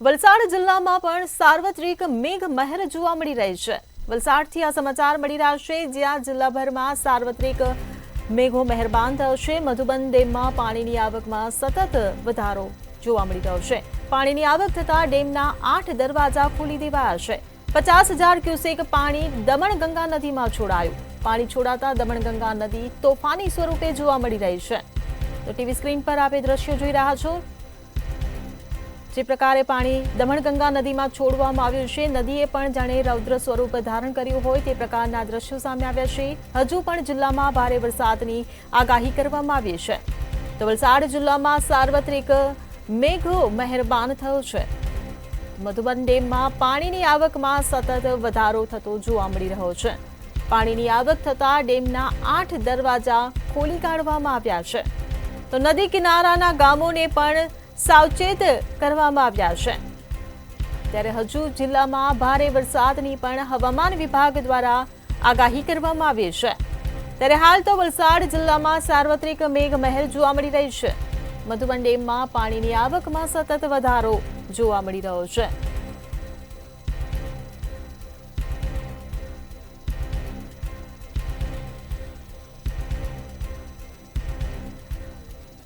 વલસાડ જિલ્લામાં પણ સાર્વત્રિક મેઘમહેર જોવા મળી રહી છે। વલસાડથી આ સમાચાર મળી રહ્યા છે, જ્યાં જિલ્લાભરમાં સાર્વત્રિક મેઘો મહેરબાન થયો છે। મધુબન ડેમમાં પાણીની આવકમાં સતત વધારો જોવા મળી રહ્યો છે। પાણીની આવક થતા ડેમના 8 દરવાજા ખોલી દેવાયા છે। 50,000 ક્યુસેક પાણી દમણગંગા નદીમાં છોડાયું। પાણી છોડાતા દમણગંગા નદી તોફાની સ્વરૂપે જોવા મળી રહી છે। તો ટીવી સ્ક્રીન પર આપ દ્રશ્યો જોઈ રહ્યા છો। જે પ્રકારે પાણી દમણગંગા નદીમાં છોડવામાં આવ્યું છે, નદીએ પણ જાણે રૌદ્ર સ્વરૂપ ધારણ કર્યું હોય તે પ્રકારના દ્રશ્યો સામે આવ્યા છે। હજુ પણ જિલ્લામાં ભારે વરસાદની આગાહી કરવામાં આવી છે। તો વલસાડ જિલ્લામાં સાર્વત્રિક મેઘો મહેરબાન થયો છે। મધુબન ડેમમાં પાણીની આવકમાં સતત વધારો થતો જોવા મળી રહ્યો છે। પાણીની આવક થતા ડેમના 8 દરવાજા ખોલી કાઢવામાં આવ્યા છે। તો નદી કિનારાના ગામોને પણ સાવચેત કરવામાં આવ્યા છે। ત્યારે હજુ જિલ્લામાં ભારે વરસાદની પણ હવામાન વિભાગ દ્વારા આગાહી કરવામાં આવી છે। ત્યારે હાલ તો વલસાડ જિલ્લામાં સાર્વત્રિક મેઘમહેર જોવા મળી રહી છે। મધુબન ડેમમાં પાણીની આવકમાં સતત વધારો જોવા મળી રહ્યો છે।